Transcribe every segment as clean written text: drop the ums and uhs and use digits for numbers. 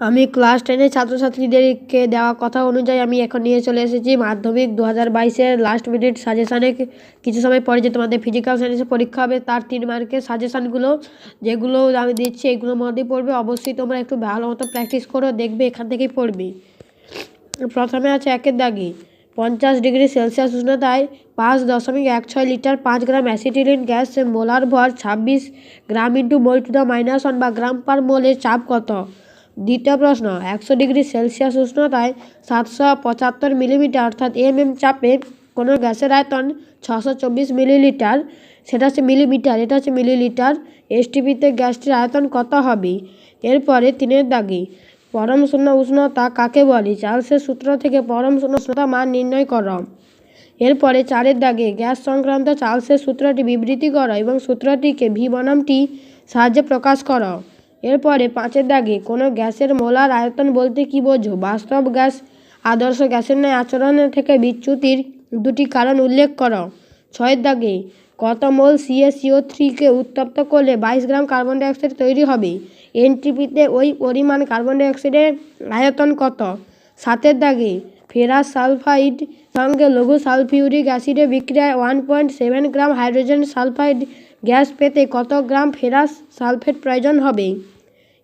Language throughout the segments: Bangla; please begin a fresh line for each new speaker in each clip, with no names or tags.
আমি ক্লাস 10-এর ছাত্রছাত্রীদেরকে দেওয়া কথা অনুযায়ী আমি এখন নিয়ে চলে এসেছি মাধ্যমিক 2022-এর লাস্ট মিনিট সাজেশানে। কিছু সময় পরে যে তোমাদের ফিজিক্যাল সায়েন্সের পরীক্ষা হবে তার 3 মার্কের সাজেশানগুলো যেগুলো আমি দিচ্ছি এগুলোর মধ্যেই পড়বে। অবশ্যই তোমরা একটু ভালো মতো প্র্যাকটিস করো, দেখবে এখান থেকেই পড়বে। প্রথমে আছে 1-এর দাগে 50 ডিগ্রি সেলসিয়াস উষ্ণতায় 5.16 লিটার 5 গ্রাম অ্যাসিটিলিন গ্যাস মোলার ভর 26 gram into mole to the -1 বা গ্রাম পার মোলের চাপ কত? দ্বিতীয় প্রশ্ন, 100 ডিগ্রি সেলসিয়াস উষ্ণতায় 775 মিলিমিটার অর্থাৎ চাপে কোনো গ্যাসের আয়তন 624 মিলিলিটার, সেটা হচ্ছে মিলিমিটার, এটা হচ্ছে মিলিলিটার। এসটিপিতে গ্যাসটির আয়তন কত হবে? এরপরে 3-এর দাগে পরম শূন্য উষ্ণতা কাকে বলে? চার্লসের সূত্র থেকে পরম শূন্য উষ্ণতা মান নির্ণয় করো। এরপরে 4-এর দাগে গ্যাস সংক্রান্ত চার্লসের সূত্রটি বিবৃতি করো এবং সূত্রটিকে ভি বনামটি সাহায্যে প্রকাশ করো। এরপরে 5-এর দাগে কোনো গ্যাসের মোলার আয়তন বলতে কী বোঝো? বাস্তব গ্যাস আদর্শ গ্যাসের ন্যায় আচরণ থেকে বিচ্যুতির 2টি কারণ উল্লেখ করো। 6-এর দাগে কত মোল CaCO3-কে উত্তপ্ত করলে 22 গ্রাম কার্বন ডাইঅক্সাইড তৈরি হবে? এনটিপিতে ওই পরিমাণ কার্বন ডাইঅক্সাইডের আয়তন কত? 7-এর দাগে ফেরাস সালফাইড সঙ্গে লঘু সালফিউরিক অ্যাসিডের বিক্রিয়ায় 1.7 গ্রাম হাইড্রোজেন সালফাইড গ্যাস পেতে কত গ্রাম ফেরাস সালফেট প্রয়োজন হবে?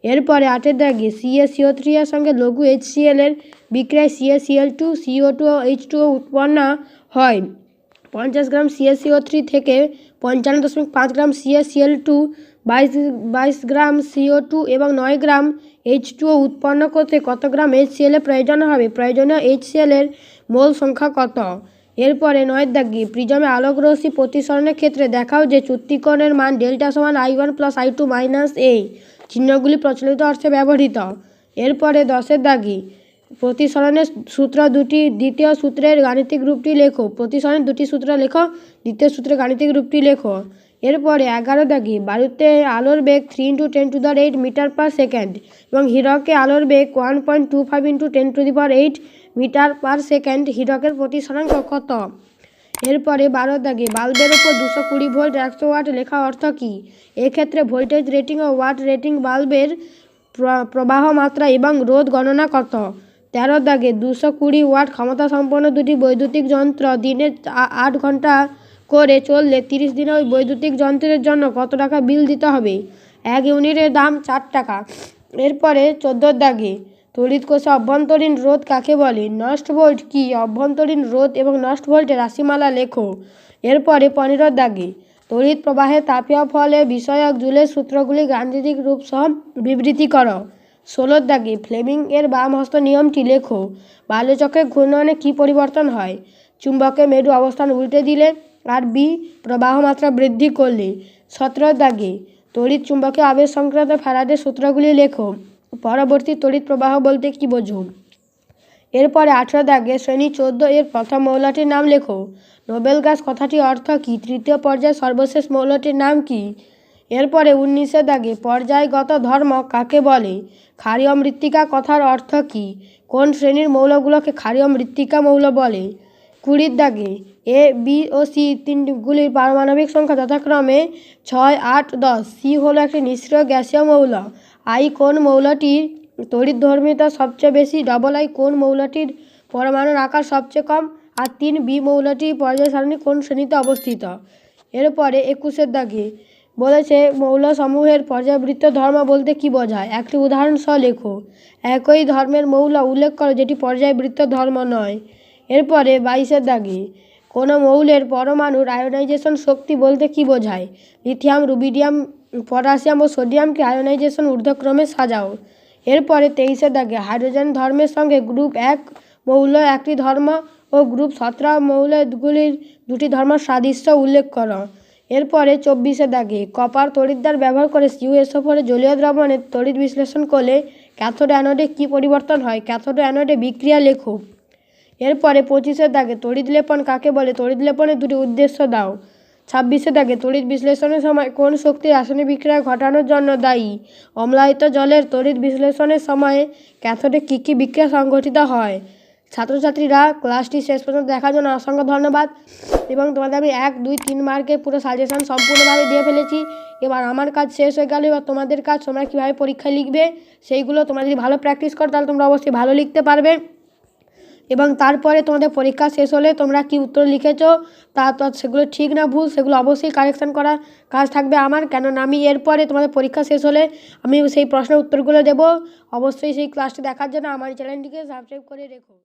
এরপরে 8-এর দাগে CaCO3 এর সঙ্গে লঘু HCl এর বিক্রিয়ায় CaCl2 CO2 ও H2O উৎপন্ন হয়। 50 গ্রাম CaCO3 থেকে 55.5 গ্রাম CaCl2, 22 গ্রাম CO2 এবং 9 গ্রাম H2O উৎপন্ন করতে কত গ্রাম HCl এর প্রয়োজন হবে? প্রয়োজনীয় HCl এর মোল সংখ্যা কত? এরপরে 9-এর দাগে প্রিজমে আলোক রশ্মি প্রতিসরণের ক্ষেত্রে দেখাও যে চুক্তিকোণের মান ডেল্টা সমান I1 + I2 - A। চিহ্নগুলি প্রচলিত অর্থে ব্যবহৃত। এরপরে 10-এর দাগে প্রতিসরণের সূত্র দুটি, দ্বিতীয় সূত্রের গাণিতিক রূপটি লেখো। প্রতিসরণের দুটি সূত্র লেখো, দ্বিতীয় সূত্রের গাণিতিক রূপটি লেখো। এরপরে 11 দাগে বায়ুতে আলোর বেগ 3 × 10⁸ মিটার পার সেকেন্ড এবং হীরকে আলোর বেগ 1.25 × 10⁸ মিটার পার সেকেন্ড। হীরকের প্রতিসরাঙ্ক কত? এরপরে 12 দাগে বাল্বের ওপর 220 ভোল্ট 100 ওয়াট লেখা অর্থ কী? এক্ষেত্রে ভোল্টেজ রেটিং ও ওয়াট রেটিং বাল্বের প্রবাহ মাত্রা এবং রোধ গণনা কত? 13 দাগে 220 ওয়াট ক্ষমতা সম্পন্ন দুটি বৈদ্যুতিক যন্ত্র দিনে 8 ঘন্টা করে চললে 30 দিনে ওই বৈদ্যুতিক যন্ত্রের জন্য কত টাকা বিল দিতে হবে? 1 ইউনিটের দাম 4 টাকা। এরপরে 14 দাগে তড়িৎ কোষে অভ্যন্তরীণ রোধ কাকে বলে? নস্ট ভোল্ট কি? অভ্যন্তরীণ রোধ এবং নস্ট ভোল্টের রাশিমালা লেখো। এরপরে 15 দাগে তড়িৎ প্রবাহের তাপীয় ফলে বিষয়ক জুলের সূত্রগুলি গাণিতিক রূপ সহ বিবৃতি করো। 16 দাগে ফ্লেমিং এর বাম হস্ত নিয়মটি লেখো। বায়ুচক্রের ঘূর্ণনে কী পরিবর্তন হয়? চুম্বকের মেরু অবস্থান উল্টে দিলে আর প্রবাহ মাত্রা বৃদ্ধি করলে। 17 দাগে তড়িৎ চুম্বকীয় আবেশ সংক্রান্ত ফ্যারাডের সূত্রগুলি লেখো। পরবর্তী তড়িৎ প্রবাহ বলতে কী বোঝো? এরপরে 18 দাগে শ্রেণী 14 এর প্রথম মৌলটির নাম লেখো। নোবেল গ্যাস কথাটির অর্থ কী? তৃতীয় পর্যায়ের সর্বশেষ মৌলটির নাম কী? এরপরে 19 দাগে পর্যায়গত ধর্ম কাকে বলে? ক্ষারীয় মৃত্তিকা কথার অর্থ কী? কোন শ্রেণীর মৌলগুলোকে ক্ষারীয় মৃত্তিকা মৌল বলে? 20 দাগে A, B ও C তিনগুলির পারমাণবিক সংখ্যা যথাক্রমে 6, 8, 10। C হলো একটি নিষ্ক্রিয় গ্যাসীয় মৌল। I কোন মৌলটির তড়িৎধর্মিতা সবচেয়ে বেশি? I কোন মৌলটির পরমাণুর আকার সবচেয়ে কম? আর 3, B মৌলটি পর্যায় সারণী কোন শ্রেণীতে অবস্থিত? এরপরে 21 দাগে বলেছে মৌলসমূহের পর্যায়বৃত্ত ধর্ম বলতে কী বোঝায়? একটি উদাহরণ সহ লেখো। একই ধর্মের মৌল উল্লেখ করো যেটি পর্যায়বৃত্ত ধর্ম নয়। এরপরে 22 দাগে কোনো মৌলের পরমাণুর আয়োনাইজেশন শক্তি বলতে কী বোঝায়? লিথিয়াম, রুবিডিয়াম, পটাশিয়াম ও সোডিয়ামকে আয়োনাইজেশন ঊর্ধ্বক্রমে সাজাও। এরপরে 23 দাগে হাইড্রোজেন ধর্মের সঙ্গে গ্রুপ 1 মৌল একটি ধর্ম ও গ্রুপ 17 মৌলগুলির দুটি ধর্ম সাদৃশ্য উল্লেখ করো। এরপরে 24 দাগে কপার তড়িৎদ্বার ব্যবহার করে CuSO4 জলীয় দ্রবণে তড়িৎ বিশ্লেষণ করলে ক্যাথোড অ্যানোডে কী পরিবর্তন হয়? ক্যাথোড অ্যানোডে বিক্রিয়া লেখো। এরপরে 25 দাগে তড়িৎ লেপন কাকে বলে? তড়িৎ লেপনের দুটি উদ্দেশ্য দাও। 26 দাগে তড়িৎ বিশ্লেষণের সময় কোন শক্তি রাসায়নিক বিক্রিয়া ঘটানোর জন্য দায়ী? অম্লায়িত জলের তড়িৎ বিশ্লেষণের সময় ক্যাথোডে কী কী বিক্রিয়া সংঘটিত হয়? ছাত্রছাত্রীরা ক্লাসটি শেষ পর্যন্ত দেখার জন্য অসংখ্য ধন্যবাদ। এবং তোমাদের আমি 1, 2, 3 মার্কের পুরো সাজেশান সম্পূর্ণভাবে দিয়ে ফেলেছি। এবার আমার কাজ শেষ হয়ে গেল। এবার তোমাদের কাজ, তোমরা কীভাবে পরীক্ষায় লিখবে সেইগুলো তোমরা যদি ভালো প্র্যাকটিস করো তাহলে তোমরা অবশ্যই ভালো লিখতে পারবে। এবং তারপরে তোমাদের পরীক্ষা শেষ হলে তোমরা কি উত্তর লিখেছো তা সেগুলো ঠিক না ভুল সেগুলো অবশ্যই কারেকশান করার কাজ থাকবে আমার, কেননা আমি এরপরে তোমাদের পরীক্ষা শেষ হলে আমি সেই প্রশ্নের উত্তরগুলো দেবো। অবশ্যই সেই ক্লাসটি দেখার জন্য আমার চ্যানেলটিকে সাবস্ক্রাইব করে রেখো।